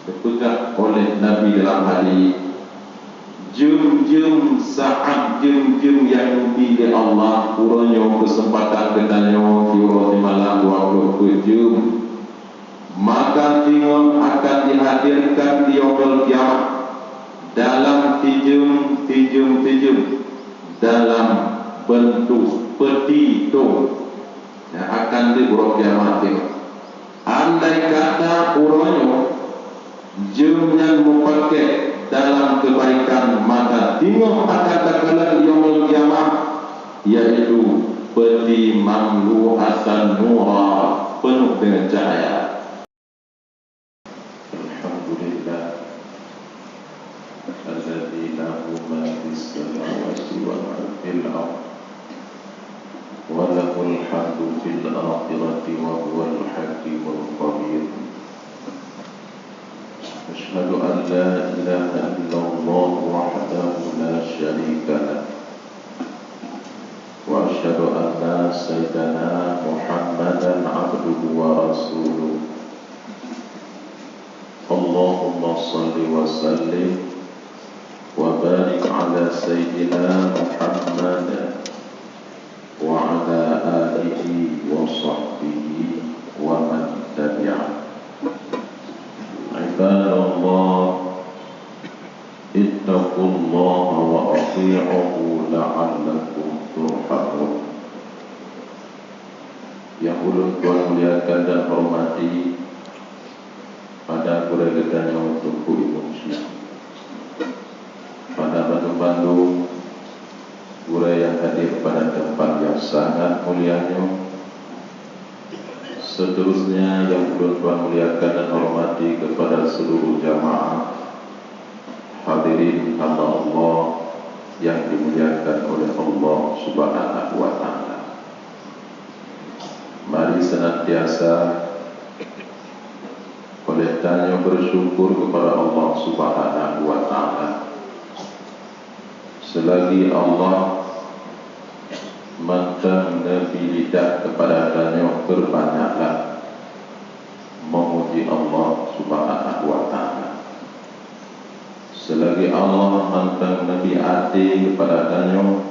dipegang oleh Nabi dalam hadis, jum-jum saat jum-jum yang dipilih Allah, urunyo kesempatan kedanyo kiro di malam 27, maka tengok akan dihadirkan di yaumul kiamat dalam tijum dalam bentuk peti itu yang akan diurut kiamat. Andai kata urunyo jum yang memakai dalam kebaikan, maka tengok akan terkenal yaumul kiamat, yaitu peti mamlu'atan nura, penuh dengan cahaya. Alhamdulillah alladzi lahu ma fis samawati wa ma fil ardh wa lahul hamdu fil akhirati wa huwal hakimul khabir. Asyhadu an la ilaha illallah wahdahu la syarika lah wa asyhadu anna sayyidana Muhammadan abduhu wa rasuluh. Allahumma salli wa sallim wa barik ala sayyidina Muhammad wa ala alihi wa sahbihi wa man tabi'ah. Ibadallah, ittaqullaha wa ati'uhu la'allakum turhamun. Yang ulun Tuhan muliakan dan hormati, pada keregetannya untuk emosi, pada bantu-bantu guru yang hadir pada tempat yang sangat mulianya, seterusnya yang belum Tuhan muliakan dan hormati kepada seluruh jamaah hadirin hamba Allah yang dimuliakan oleh Allah Subhanahu wa ta'ala. Mari senantiasa oleh tanya bersyukur kepada Allah Subhanahu wa ta'ala. Selagi Allah mantan Nabi lidah kepada tanya, berbanyaklah memuji Allah Subhanahu wa ta'ala. Selagi Allah mantan Nabi hati kepada tanya,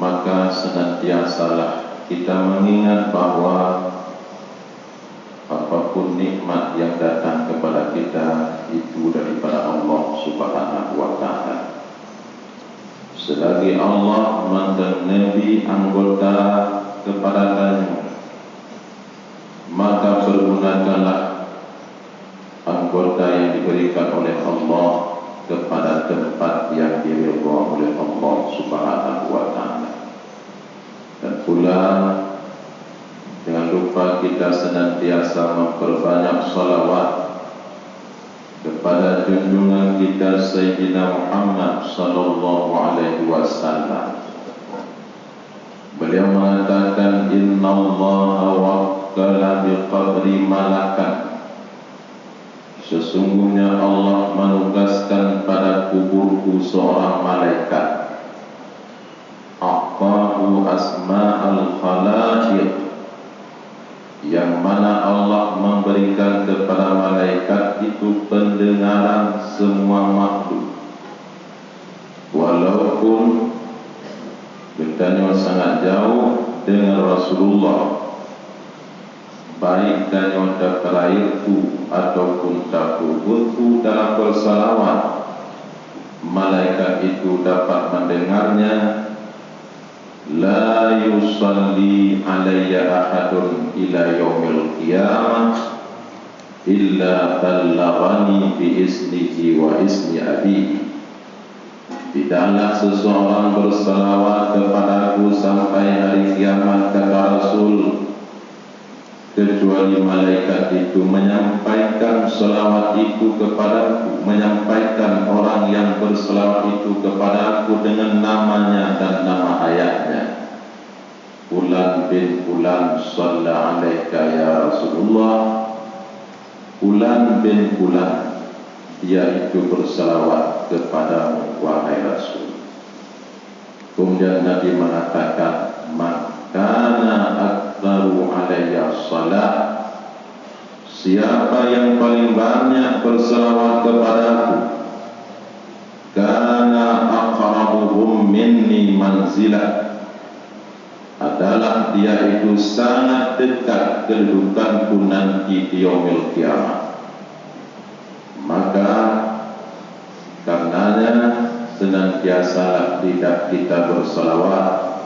maka senantiasalah kita mengingat bahwa apapun nikmat yang datang kepada kita itu daripada Allah Subhanahu wa ta'ala. Selagi Allah mandan Nabi anggota kepada tanya, maka pergunakanlah anggota yang diberikan oleh Allah kepada tempat yang diridhai oleh Allah Subhanahu wa ta'ala. Dan pula jangan lupa kita senantiasa memperbanyak salawat kepada junjungan kita Sayyidina Muhammad sallallahu alaihi wasallam. Beliau mengatakan, innallaha wakkala biqadri malakan. Sesungguhnya Allah menugaskan pada kuburku seorang malaikat. Aqahu asma'al khalaiq, yang mana Allah memberikan kepada malaikat itu pendengaran semua makhluk. Walaupun bedanya sangat jauh dengan Rasulullah, baik dan takrairtu ataupun takubutu dalam bersalawat, malaikat itu dapat mendengarnya. La yusalli alayya ahadun ila yaumil qiyamah illa ballaghani bi isnihi wa isni abihi. Tidaklah seseorang bersalawat kepadaku sampai hari kiamat, kata Rasul, kecuali malaikat itu menyampaikan salawat itu kepadaku, menyampaikan orang yang bersalawat itu kepadaku dengan namanya dan nama ayahnya. Fulan bin Fulan shalla alaika ya Rasulullah. Fulan bin Fulan, dia itu bersalawat kepadamu wahai Rasul. Kemudian Nabi mengatakan, makana aktaru alayya salat, siapa yang paling banyak berselawat kepadaku, kana aqrabuhum minni manzilah, adalah dia itu sangat dekat kedudukanku nanti di yaumil kiamat. Maka karenanya senantiasalah lidah kita berselawat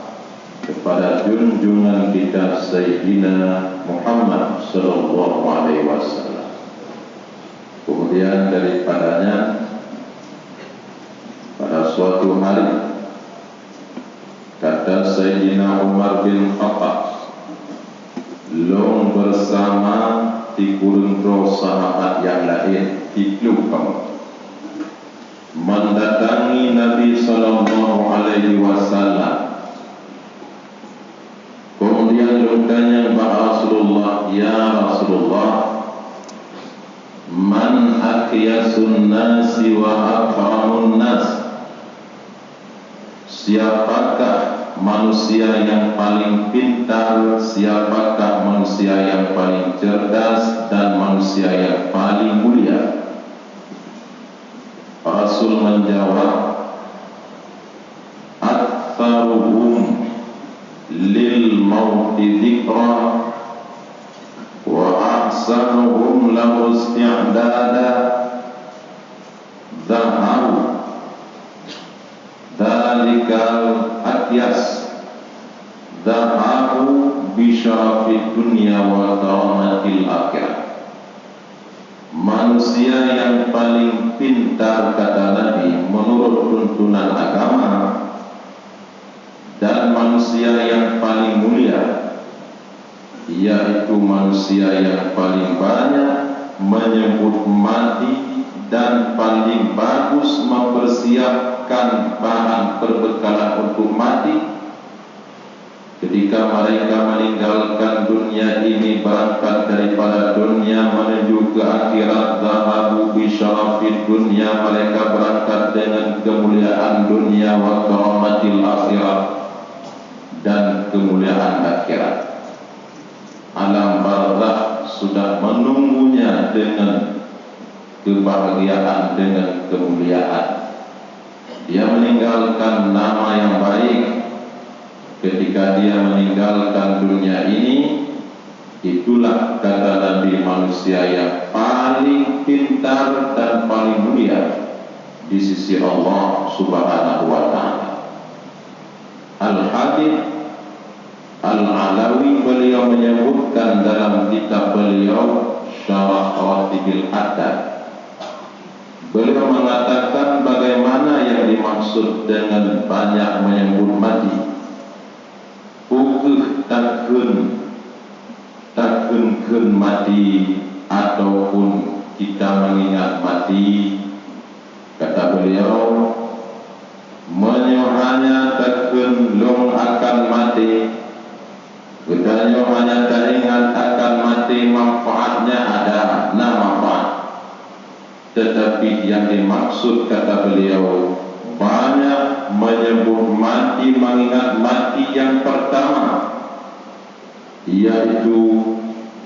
kepada junjungan kita Sayyidina Muhammad sallallahu alaihi wasallam. Kemudian daripadanya, pada suatu hari kata Sayyidina Umar bin Khattab, long bersama di kurunto sahabat yang lain di kamu mendatangi Nabi sallallahu alaihi wasallam. Kemudian bertanya kepada Rasulullah, ya Rasulullah, man aqyasun nasi wa akramun nas, siapakah manusia yang paling pintar, siapakah manusia yang paling cerdas dan manusia yang paling mulia? Rasul menjawab, aktsaruhum lil mauti dzikra wa ahsanuhum lahu isti'dada dhaharu dzalikal atyas dhaharu bi syarafid dunya wa karamatil akhirah. Manusia yang paling pintar, kata Nabi, menurut tuntunan agama, dan manusia yang paling mulia, yaitu manusia yang paling banyak menyebut mati dan paling bagus mempersiapkan bahan perbekalan untuk mati. Ketika mereka meninggalkan dunia ini, berangkat daripada dunia menuju ke akhirat, dhahabu bi syarafid dunya, mereka berangkat dengan kemuliaan dunia wa karamatil akhirat, dan kemuliaan akhirat. Alam barzakh sudah menunggunya dengan kebahagiaan, dengan kemuliaan. Dia meninggalkan nama yang baik. Ketika dia meninggalkan dunia ini, itulah kata Nabi manusia yang paling pintar dan paling mulia di sisi Allah Subhanahu wa ta'ala. Al-Habib Al-Alawi beliau menyebutkan dalam kitab beliau Syarah Rawatibil Adab, beliau mengatakan bagaimana yang dimaksud dengan banyak menyebut mati. Pukul takun mati ataupun kita mengingat mati, kata beliau, menyohanya takun long akan mati, katanya hanya teringat akan mati, manfaatnya ada, nah manfaat. Tetapi yang dimaksud, kata beliau, banyak menyebut mati, mengingat mati yang pertama, yaitu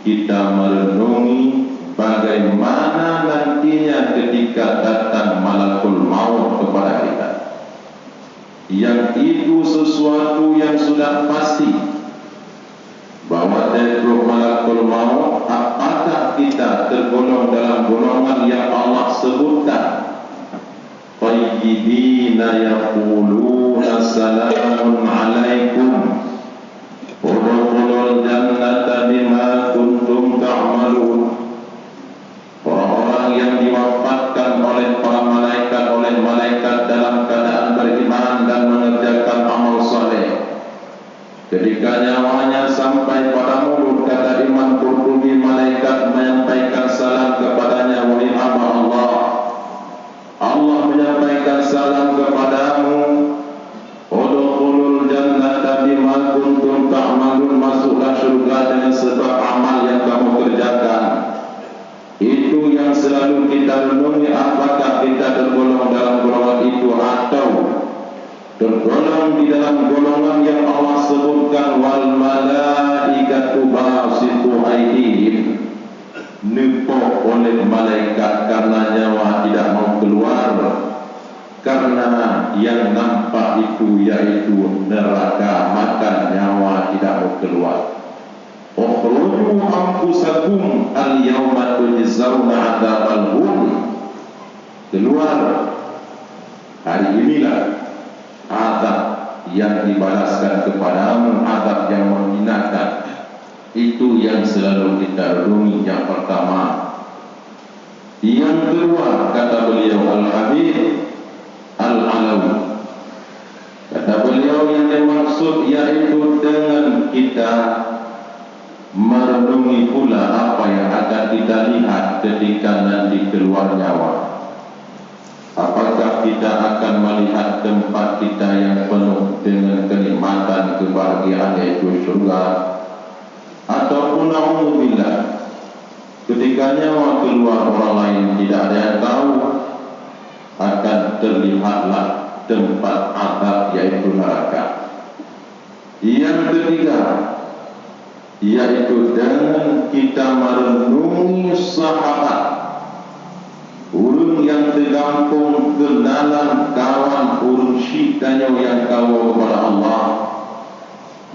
kita merenungi bagaimana nantinya ketika datang malakul maut kepada kita. Yang itu sesuatu yang sudah pasti, bahwa dari malakul maut, apakah kita tergolong dalam golongan yang Allah sebutkan, tayyibina yaquluna salamun alaikum udkhulul jannata bima kuntum ta'malun. Orang-orang yang diwafatkan oleh para malaikat, oleh malaikat dalam keadaan beriman dan mengerjakan amal saleh, ketika nyawanya sampai pada mulut, kata Imam Qurtubi, malaikat menyampaikan salam kepadanya, wahai hamba Allah, Allah menyampaikan salam kepadamu, udkhulul jannata bima kuntum ta'malun, masuklah surga dengan sebab amal yang kamu kerjakan. Itu yang selalu kita renungi, apakah kita tergolong dalam golongan itu atau tergolong di dalam golongan yang Allah sebutkan, wal malaikatu basitu aydihim, nepok oleh malaikat karena nyawa tidak mau keluar, karena yang nampak itu yaitu neraka, maka nyawa tidak mau keluar. Ukhruju anfusakum al-yawma tujzauna 'adzabal hun. Keluar, hari inilah azab yang dibalaskan kepadamu, azab yang menghinakan. Itu yang selalu kita renungi. Yang pertama. Yang kedua, kata beliau Al-Habib Al-Alawi, kata beliau yang dimaksud yaitu dengan kita merenungi pula apa yang akan kita lihat ketika nanti keluar nyawa. Apakah kita akan melihat tempat kita yang penuh dengan kenikmatan, kebahagiaan, yaitu surga, ataupun na'udzubillah ketika nyawa keluar orang lain tidak ada yang tahu, akan terlihatlah tempat azab yaitu neraka. Yang ketiga, yaitu dengan kita merenungi sahabat, urun yang tergampung kenalan kawan urun syitanya yang kau kepada Allah,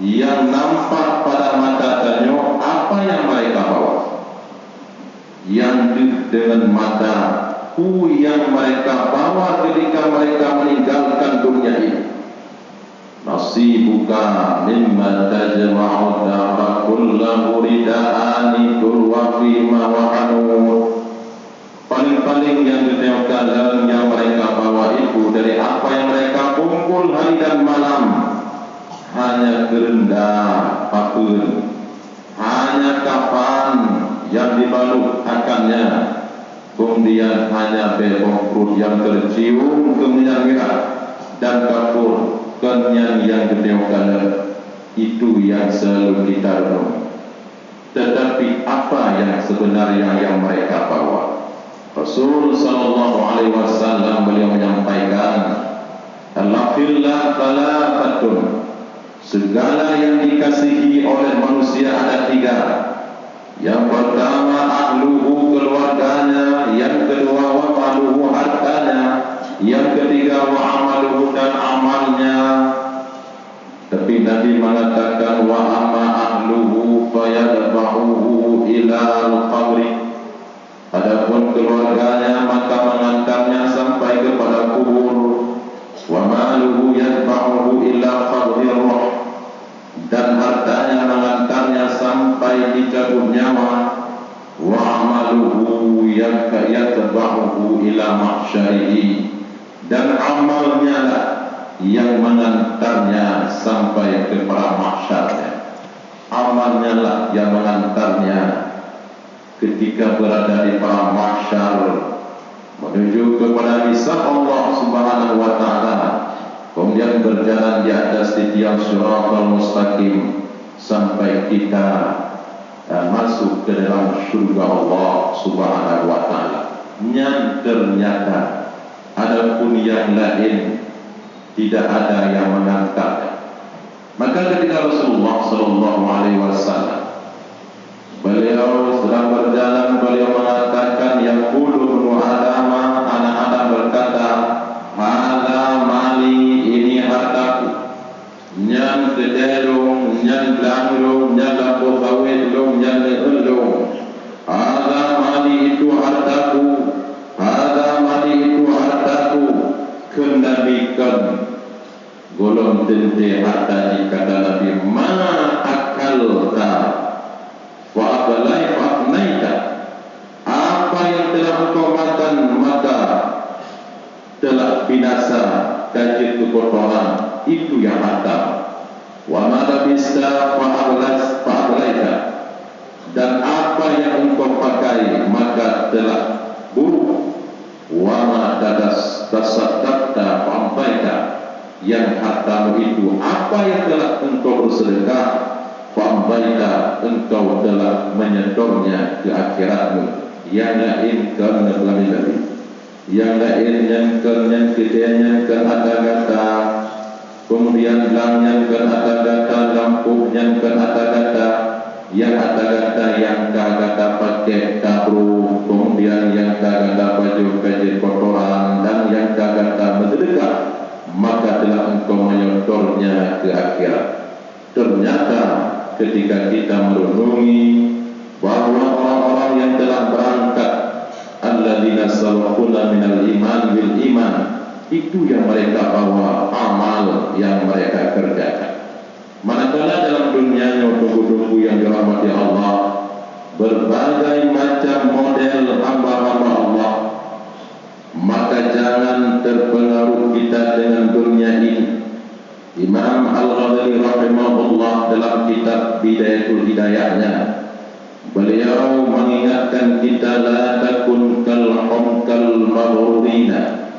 yang nampak pada mata tanyo apa yang mereka bawa, yang dengan mata yang mereka bawa ketika mereka meninggalkan dunia ini. Nasibuka mimma tajma'u dara kullahu rida'ani turwa fima wa'anu. Paling-paling yang ditengokkan yang mereka bawa itu dari apa yang mereka kumpul hari dan malam, hanya kerendah pakun, hanya kafan yang dibalut akannya, kemudian hanya bebongkrut yang tercium kemudian merah, dan kapur kenyang yang ditengokkan. Itu yang selalu kita renung. Tetapi apa yang sebenarnya yang mereka bawa? Rasul sallallahu alaihi wasallam beliau menyampaikan, al-fillah thalathatun, segala yang dikasihi oleh manusia ada tiga. Yang pertama ahluhu, keluarganya. Yang kedua wa maluhu, hartanya. Yang ketiga wa amaluhu, dan amalnya. Tapi Nabi mengatakan wa amma ahluhu fayadba'uhu ila al-qabri, adapun keluarganya maka mengantarnya sampai kepada kubur. Wa maluhu yadba'uhu ila qabri ruh, dan hartanya mengantarnya sampai dicabut nyawa. Wa amaluhu yadba'uhu ila mahsyarihi, dan amalnya lah yang mengantarnya sampai ke para mahsyarnya. Amalnya lah yang mengantarnya ketika berada di para mahsyar menuju kepada hisab Allah Subhanahu wa taala, kemudian berjalan di atas tiang shiratal mustaqim sampai kita masuk ke dalam surga Allah Subhanahu wa taala. Yang ternyata adapun yang lain tidak ada yang mengantarnya. Maka ketika Rasulullah sallallahu alaihi wasallam beliau sedang berjalan, beliau mengatakan, yaqulu ibnu Adam, anak Adam berkata, hadza mali, ini hartaku. Nyang kederung, nyang langrung, nyang lapo kawedung, nyang lehelung. Hadza mali, itu hartaku. Hadza mali, itu hartaku. Kendabikan golong tente harta dikata Nabi, ma akalta wa abalai fa'naita, apa yang telah engkau makan maka telah binasa, kajit kekotoran, itu yang harta. Wa ma labista fa'ablaita, dan apa yang engkau pakai maka telah buruk. Wa ma tasaddaqta fa'amtaita, yang hartamu itu apa yang telah engkau bersedekah, fa'amtaita, engkau telah menyetornya ke akhiratmu. Yang lain kerana belami-belami, yang lain yang kejadian yang ada-gata, kemudian lang yang ada-gata, lampu yang ada-gata, yang kata-kata yang kata pakai kabru, kemudian yang kata baju kajet kotoran, dan yang kata bersedekah, maka telah engkau menyodornya ke akhirat. Ternyata ketika kita merenungi bahwa orang-orang yang telah berangkat, alladzina sabaquna minal iman bil iman, itu yang mereka bawa amal yang mereka kerjakan. Manakala dalam dunia tunggu-tunggu yang dirahmati Allah, berbagai macam model hamba-hamba Allah, maka jangan terpengaruh kita dengan dunia ini. Imam Al-Ghazali rahimahullah dalam kitab Bidayatul Hidayahnya, beliau mengingatkan kita, la takun kal maghrurina,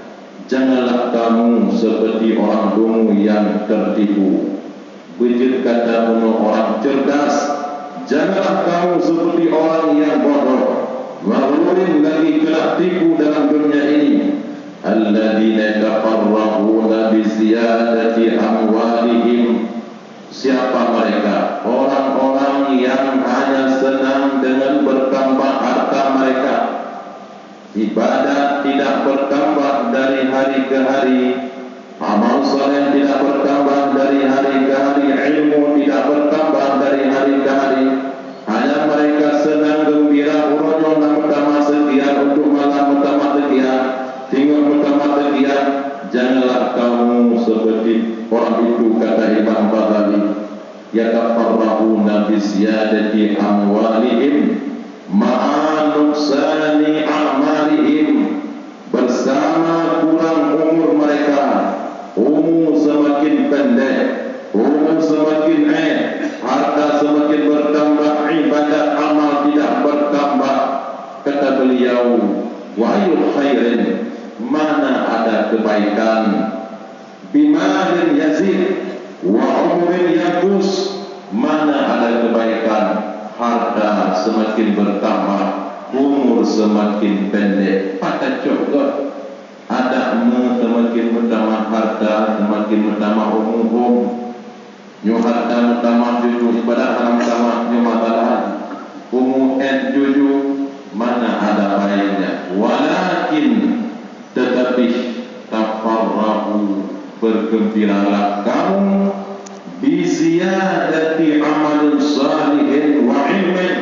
janganlah kamu seperti orang dungu yang tertipu. Wujud kata penuh orang cerdas, janganlah kamu seperti orang yang bodoh. Maghrurin lagi kena tipu dalam dunia ini. Alladzina tafarrahuna bi ziyadati amwalihim. Siapa mereka? Orang-orang yang hanya senang dengan bertambah harta mereka. Ibadat tidak bertambah dari hari ke hari, amal soleh tidak bertambah dari hari ke hari, ilmu tidak bertambah dari hari ke hari. Hanya mereka senang gembira, urono nak utama sekian, untuk malam utama sekian, tinggal utama sekian. Janganlah kamu seperti orang itu, kata Imam Ghazali. Yatafarrahuna bi ziyadati amwalihim ma'a nuqsani a'malihim, bersama kurang umur mereka. Umur semakin pendek, umur semakin harta semakin bertambah, ibadat amal tidak bertambah. Kata beliau, wa ayyul khairin, mana ada kebaikan, bimalin yazid wa umurin yakus, mana ada kebaikan, harta semakin bertambah, umur semakin pendek. Pada contoh, ada semakin bertambah harta, semakin bertambah umur, nyu harta bertambah jujur, ibadah dalam bertambah nyu matalah umur jujur, mana ada baiknya. Walakin, tetapi tafarrahu, bergembiralah kamu, biziyadati amalin salihin wa ilmin,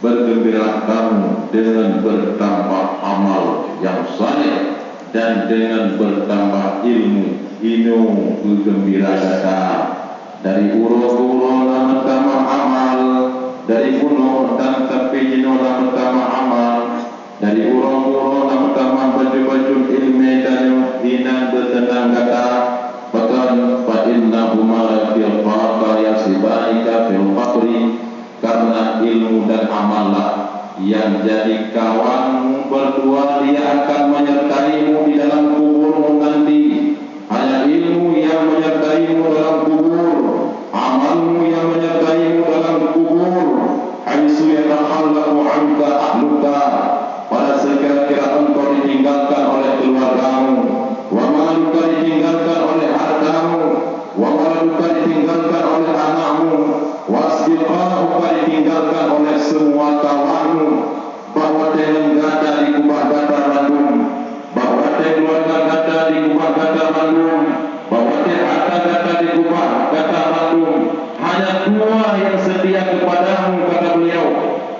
bergembiralah kamu dengan bertambah amal yang saleh dan dengan bertambah ilmu. Inu bergembira datang dari uro-uro dan bertambah amal, dari kuno dan tapi jino dan bertambah amal, dari uro-uro dan bertambah baju-baju ilmu dan hina bertenang kata. Bahkan fa innahuma fil faqri yasibaika fil faqri, karena ilmu dan amallah yang jadi kawanmu berdua, dia akan menyertaimu di dalam kuburmu nanti. Hanya ilmu yang menyertaimu dalam kubur, amalmu yang menyertaimu dalam kubur. Haitsu yatakhallafu anka ahluka, pada sekira-kira engkau ditinggalkan oleh keluargamu, wa maluka ditinggalkan oleh hartamu, wa maluka ditinggalkan oleh anakmu, wasbiqahuka ditinggalkan oleh semua kawanmu, bahwa dengan gada di kubah gada Bandung, bahwa keluarga gada di kubah gada Bandung, bahwa harta gada di kubah gada Bandung. Hanya dua yang setia kepadamu, kata beliau.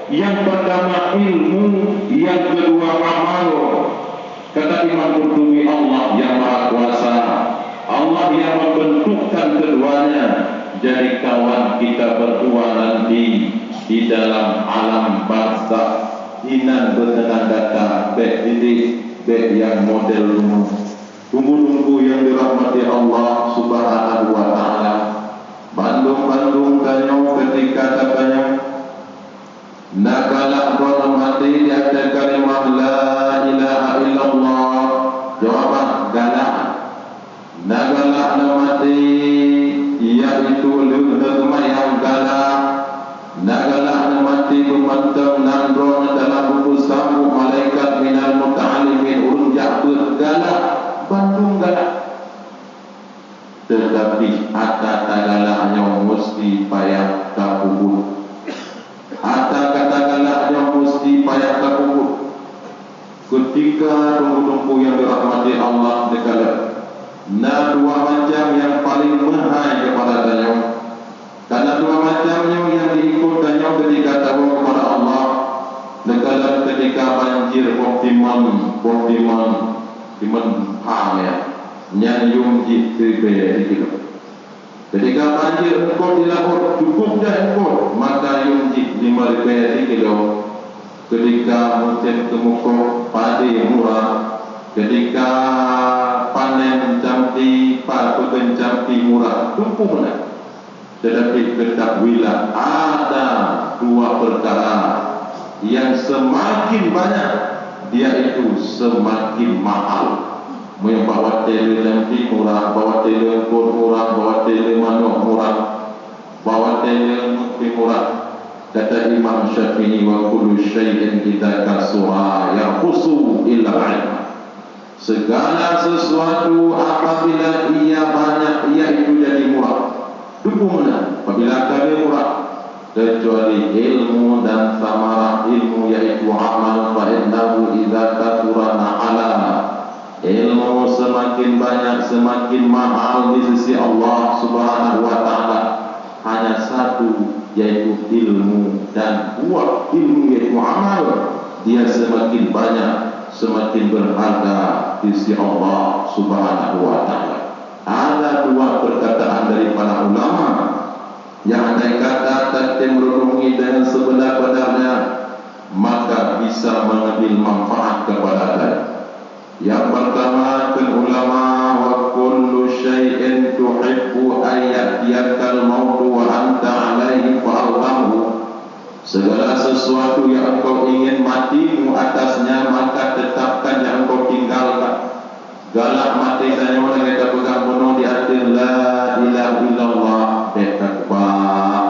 Yang pertama ilmu, yang kedua amal. Kata Imam Qurtubi, Allah yang Maha Kuasa, Allah yang membentukkan keduanya jadi kawan kita berdua nanti di dalam alam barzakh. Inan bertenang data bek didik, bek yang model tunggu-tunggu yang dirahmati Allah subhanahu wa ta'ala. Bandung-bandung kanyo ketika katanya nakalak dalam hati di atas kalimah la ilaha illallah, jawaban galak. Nagalak dalam hati iaitu lugma yang galak. Nagalak dalam hati bermantap nandron dalam buku sambung malaikat minal muta'alimin urun ja'bud galak. Bandung galak. Tetapi ada galaknya mesti payah kabubut ketika tunggu-tunggu yang dirahmati Allah dikala na dua macam yang paling mahal kepada tanya, karena dua macamnya yang diikut tanya ketika tahu kepada Allah dikala ketika banjir optimum hal ya yang yumji itu. Ketika banjir engkau dilapor cukup dah engkau, maka yumji 5,000 kilo. Ketika musim kemuka padi murah, ketika panen campi panen campi murah cukup dah. Tetapi ketahuilah ada dua perkara yang semakin banyak dia itu semakin mahal. Membawa tele campi murah, bawa tele kol murah, bawa tele manok murah, bawa tele mutiara murah. Kata Imam Syafi'i, wa kullu syai'in idza kasura yaqusu illa 'ilma. Segala sesuatu apabila ia banyak ia itu jadi murah. Dukungan apabila kali murah kecuali ilmu dan samarah ilmu yaitu amal, fa innahu idza kasura na'ala. Ilmu semakin banyak semakin mahal di sisi Allah Subhanahu wa taala. Hanya satu yaitu ilmu, dan dua ilmu yaitu amal dia semakin banyak semakin berharga di sisi Allah Subhanahu wa taala. Ada dua perkataan dari para ulama yang andai kata kita merenungi dengan sebenar-benarnya maka bisa mengambil manfaat kepada kita. Yang pertama kan ulama, wa kullu syai'in tuhibbu ayyatiyakal mautu wa anta alaihi fa'altahu. Segala sesuatu yang engkau ingin matimu atasnya maka tetapkan yang engkau tinggalkan. Galak mati tanya orang kita pegang penuh di akhir la ilaha illallah betakbah.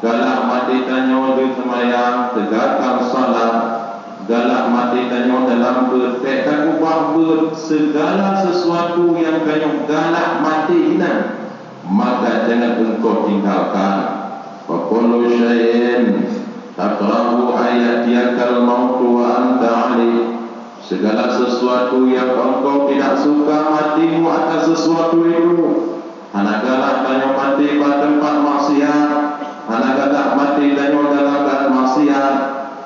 Galak mati tanya orang semayang tegakkan salat. Galak mati tanya dalam bertekad ubah segala sesuatu yang kanyang galak mati hinan maka jangan engkau tinggalkan. Wa kullu syai'in takrahu ayyatiyakal mautu wa anta alaihi. Segala sesuatu yang engkau tidak suka matimu atas sesuatu itu. Anak galak tanya mati pada tempat maksiat, anak galak mati tanya dalam maksiat.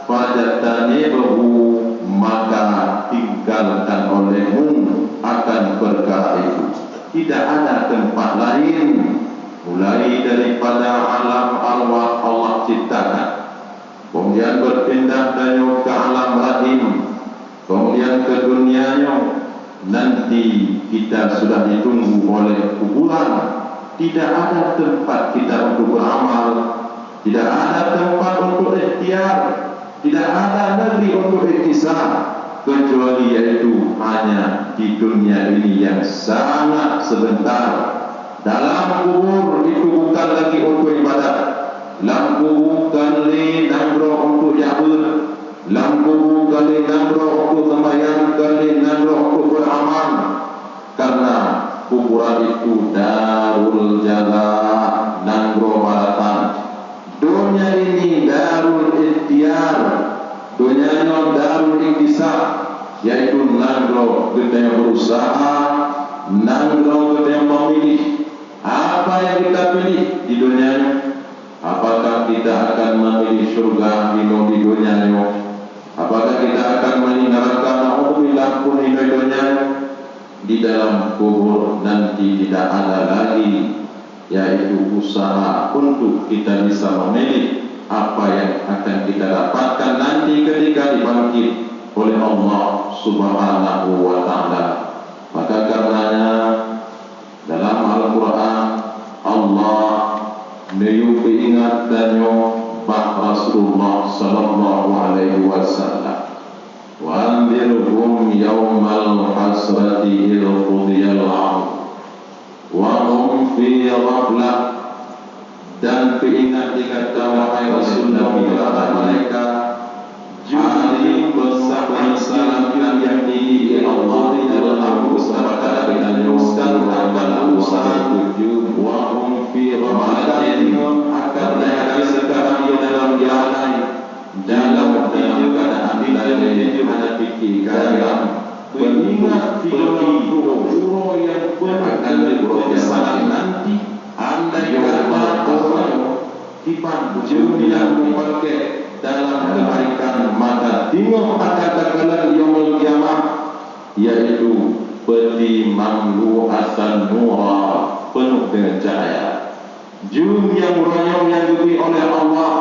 Fajatanibuhu, maka tinggalkan olehmu akan perkara itu. Tidak ada tempat lain mulai daripada alam arwah Allah ciptakan, kemudian berpindah dari ke alam rahim, kemudian ke dunianya. Nanti kita sudah ditunggu oleh kuburan. Tidak ada tempat kita untuk beramal, tidak ada tempat untuk ikhtiar, tidak ada negeri untuk ikhtisab kecuali yaitu hanya di dunia ini yang sangat sebentar. Dalam kubur itu bukan lagi untuk ibadah. Dalam kubur bukan li nangro untuk jabut. Dalam kubur bukan li nangro untuk sembahyang, bukan li nangro untuk beramal. Karena kuburan itu darul jaza nangro baratan. Dunia ini darul ikhtiar, dunia ini darul ikhtisab, yaitu nangro kita yang berusaha, nangro kita yang memilih. Apa yang kita pilih di dunia ini? Apakah kita akan memilih surga di dunia ini? Apakah kita akan meninggalkan na'udzubillah pun di dunia ini? Di dalam kubur nanti tidak ada lagi yaitu usaha untuk kita bisa memilih apa yang akan kita dapatkan nanti ketika dibangkit oleh Allah Subhanahu wa taala. Maka karenanya dalam Al-Quran Allah menyuruh ingatannya bahwa Rasulullah sallallahu alaihi wasallam wa anzirhum yawmal hasrati idh qudiyal amr wa hum fi ghaflah. Dan peringat dikata wahai Rasulullah kepada mereka hari penyesalan yang tinggi Allah di dalam usaha dan usaha tujuh wa hum fi ghaflah akan mereka sekarang di dalam jalan dalam keadaan hanya dalam pengingat pura yang akan berkesan nanti andai kata orang dipanjung yang memakai dalam kebaikan maka tengok akan takalan yaumul kiamah yaitu peti mamlu asan nura penuh dengan cahaya jum yang royong yang diberi oleh Allah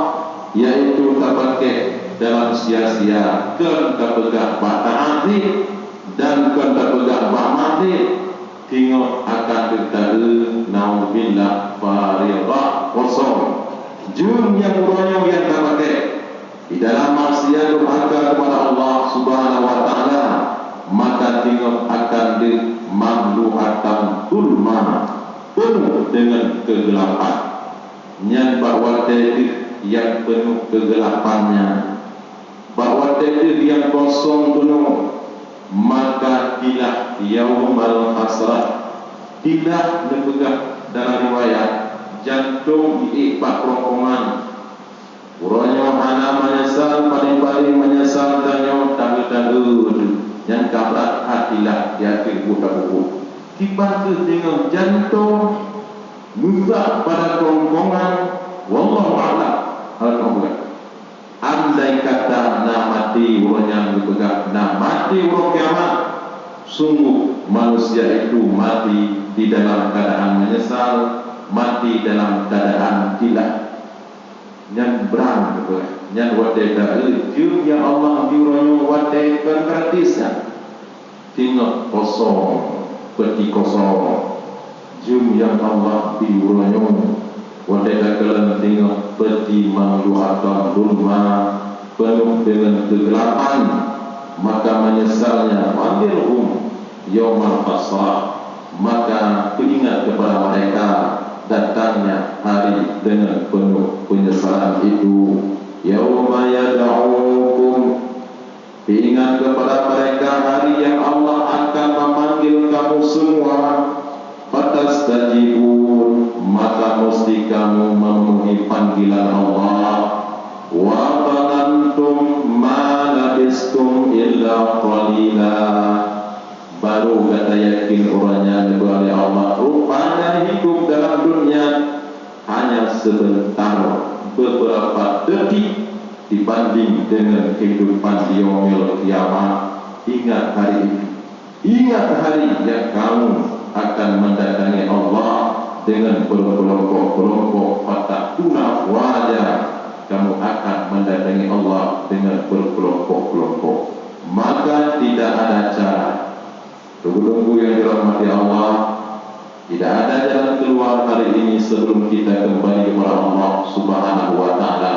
yaitu tak pakai dalam sia-sia kan tak pegang bata hati dan kan tak pegang mati tengok akan dikata naudzubillah faridah kosong jum yang royong yang tak pakai di dalam maksiat durhaka kepada Allah Subhanahu wa taala maka tengok akan di mamluatan tulma penuh dengan kegelapan yang bahwa titik yang penuh kegelapannya bahwa titik yang kosong penuh maka tidak yaumal hasrah tidak dipegang dalam riwayat jantung diikat rongkongan uranya hana menyesal paling-paling menyesal tanya tangga-tangga yang kabrat hatilah di akhir buka-buku kipas dengan jantung muka pada rongkongan wallahu a'lam al-qawla andai kata nak mati uranya dipegang nak mati urang kiamat sungguh manusia itu mati di dalam keadaan menyesal mati dalam keadaan tidak yang berang yang wadai jum yang Allah diurang wadai kan gratisnya tengok kosong peti kosong jum yang Allah diurang wadai kalian tengok peti mamluatan dulma penuh dengan kegelapan maka menyesalnya wadirhum yaumal hasrah maka ingat kepada mereka datangnya hari dengan penuh penyesalan itu yauma yad'ukum ingat kepada mereka hari yang Allah akan memanggil kamu semua fatastajibun maka mesti kamu memenuhi panggilan Allah wa dhanantum ma labistum illa qalila baru kata yakin orangnya oleh Allah rupanya hidup dalam dunia hanya sebentar beberapa detik dibanding dengan kehidupan di yaumil kiamat ingat hari itu ingat hari yang kamu akan mendatangi Allah dengan berkelompok-kelompok fatatuna wajah kamu akan mendatangi Allah dengan berkelompok-kelompok maka tidak ada cara tunggu yang dirahmati Allah tidak ada jalan keluar hari ini sebelum kita kembali kepada Allah Subhanahu wa taala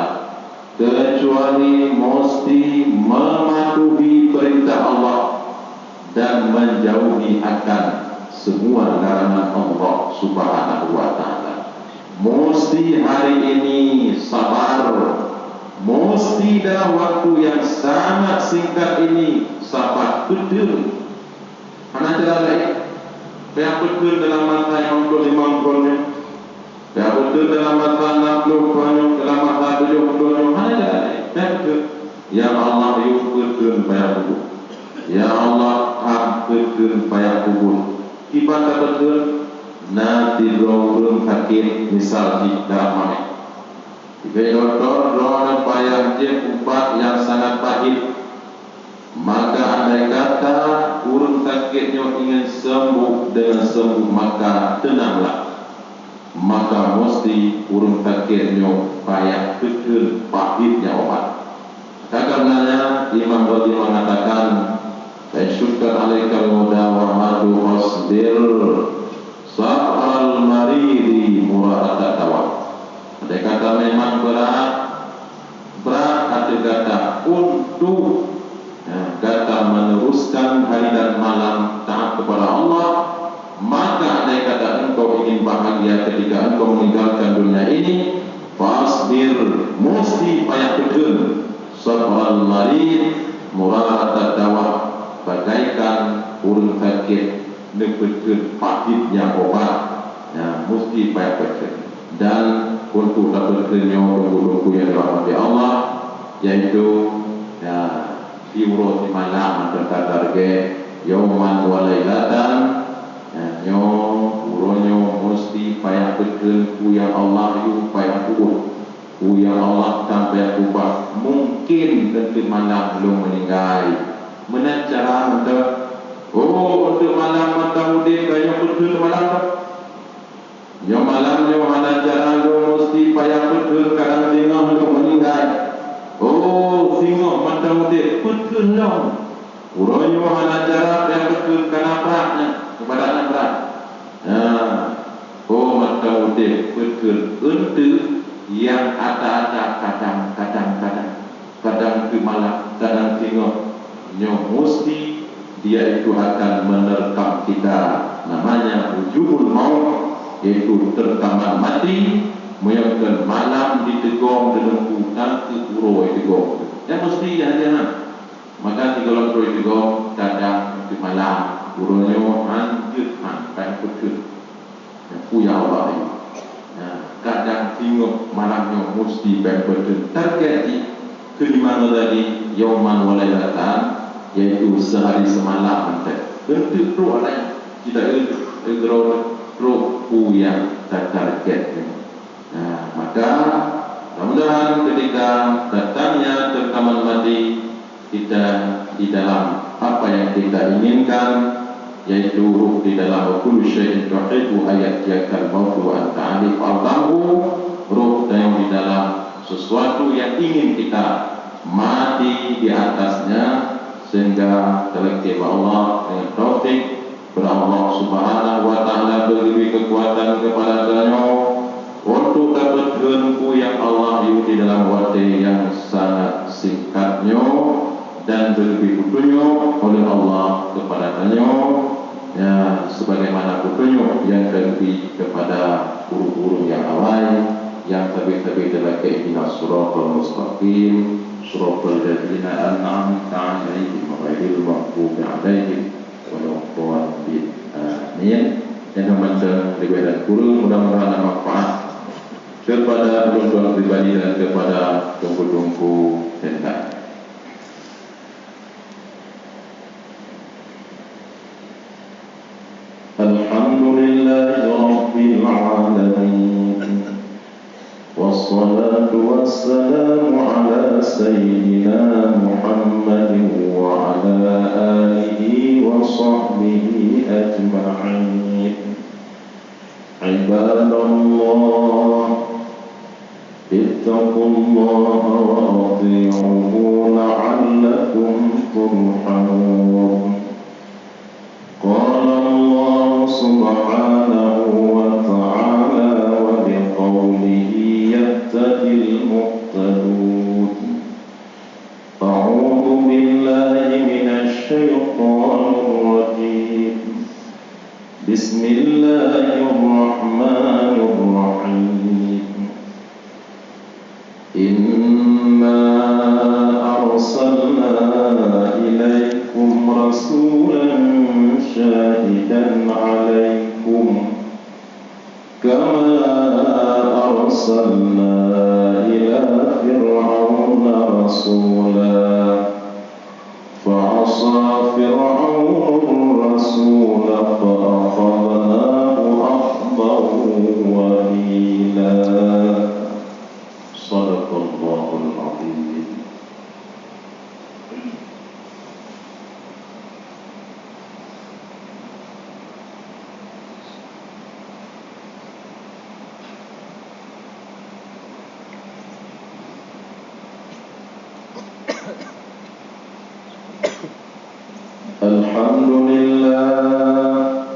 kecuali mesti mematuhi perintah Allah dan menjauhi akan semua larangan Allah Subhanahu wa taala mesti hari ini sabar mesti dalam waktu yang sangat singkat ini sabar betul karena tidak lain saya betul dalam masa yang 25 tahunnya saya betul dalam masa 60 tahunnya dalam masa 70 tahunnya mana tidak lain saya betul ya Allah yuk betul payah kubur ya Allah betul payah kubur ibadah betul nanti dorong sakit misal di dalam mana jika dorong payah je ubat yang sangat pahit maka andai kata urang sakitnya ingin sembuh dengan sembuh maka tenanglah maka mesti urang sakitnya payah betul pahitnya obat karenanya Imam Ghazali mengatakan syukran alaikal mudawamatu wasbir sa'al maridi mura'ata dawa andai kata memang berat ada kata untuk kata meneruskan hari dan malam taat kepada Allah maka andai kata engkau ingin bahagia ketika engkau meninggalkan dunia ini fasbir mesti payah betul sabal marid mura'ata dawa bagaikan urang sakit betul pahitnya obat mesti payah betul dan untuk dapat kenyang tunggu-tunggu yang dirahmati Allah yaitu diurut di malam atau target yauman wa lailatan nyo uronyo mesti payah betul ku yang Allah yu payah ku yang Allah sampai ku mungkin tentu malam belum meninggal mana cara untuk malam mata udik kaya betul malam tu yang malam yang mana cara lu mesti payah betul kadang tengah lu meninggal tengok mata udik betul lah urangnya mana cara yang betul karena beratnya kepada anak berat mata udik betul untuk yang ada kadang ke malam kadang tengok yang mesti dia itu akan menerkam kita namanya ujubul maut yaitu terkaman mati menyebabkan malam ditegong delengku dan kekuro ditegong yang mesti hadiah maka tiga kuro ditegong kadang di malam kuronya hancur sampai pecah yang punya Allah ini kadang tengok malamnya mesti betul terjadi kelima tadi yauman walailatan yaitu sehari semalam tentu roh lain tidak roh yang tertarget maka mudah-mudahan ketika datangnya terkaman mati kita di dalam apa yang kita inginkan yaitu ruh di dalam kullu syai'in tuhibu ayat yakal mautu wa ta'alif al-tahu ruh yang di dalam sesuatu yang ingin kita mati di atasnya sehingga kolektif Allah dengan taufik Allah Subhanahu wa taala beri kekuatan kepada-Nya untuk dapat ilmu yang Allah di dalam waktu yang sangat singkatnya dan lebih petunjuk oleh Allah kepada-Nya sebagaimana petunjuk yang lebih kepada guru-guru yang awal yang terlebih dalam keinginan suratul mustaqim suratul ladzina an'amta 'alaihim ghairil maghdubi 'alaihim waladdallin amin. Yang memandang riwayat guru mudah-mudahan manfaat kepada tuan-tuan pribadi dan kepada tungku-tungku tentang Alhamdulillahirabbil alamin wassalatu wassalamu ala sayyidina Muhammadin wa ala alihi wa sahbihi ajma'in. Ibadallah ittaqullaha wa ati'uhu la'allakum turhamun. Qala Allah subhanahu wa ta'ala wa biqawlihi yahtadil muhtadun. A'udhu billahi minasy syaithanir rajim. Bismillahirrahmanirrahim. Inna arsalna ilaikum rasulan syahidan alaikum kama arsalna ila fir'auna rasulan fa'asa fir'aun rasulan fa'akhadnahu akhdahu wabila. Sadaqallahul azim. Alhamdulillah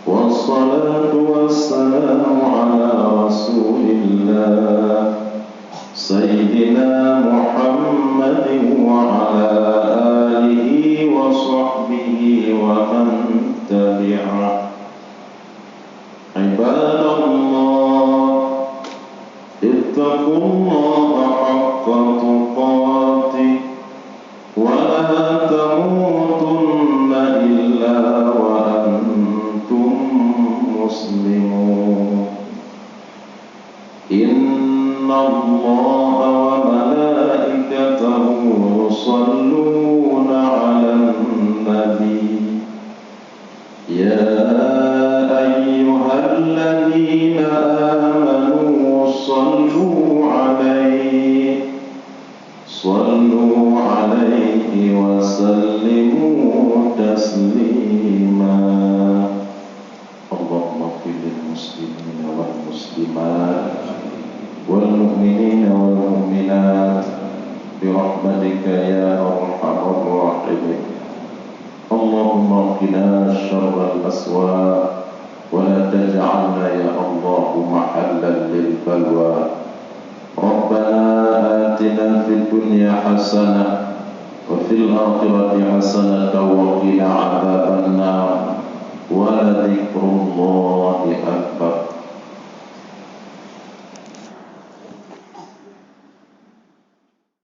wassalatu wassalamu ala rasulillah Sayyidina Muhammadin wa ala alihi wa sahbihi wa man tabi'ah. Ibadallah ittaqullaha haqqa tuqatih wa la tamutunna illa wa antum muslimun. Inna Allah wa malaikatahu yusalluna شر الأسواق ولا تجعلنا يا الله محلا للبلوى ربنا آتنا في الدنيا حسنة وفي الآخرة حسنة وقنا عذاب النار ولذكر الله أكبر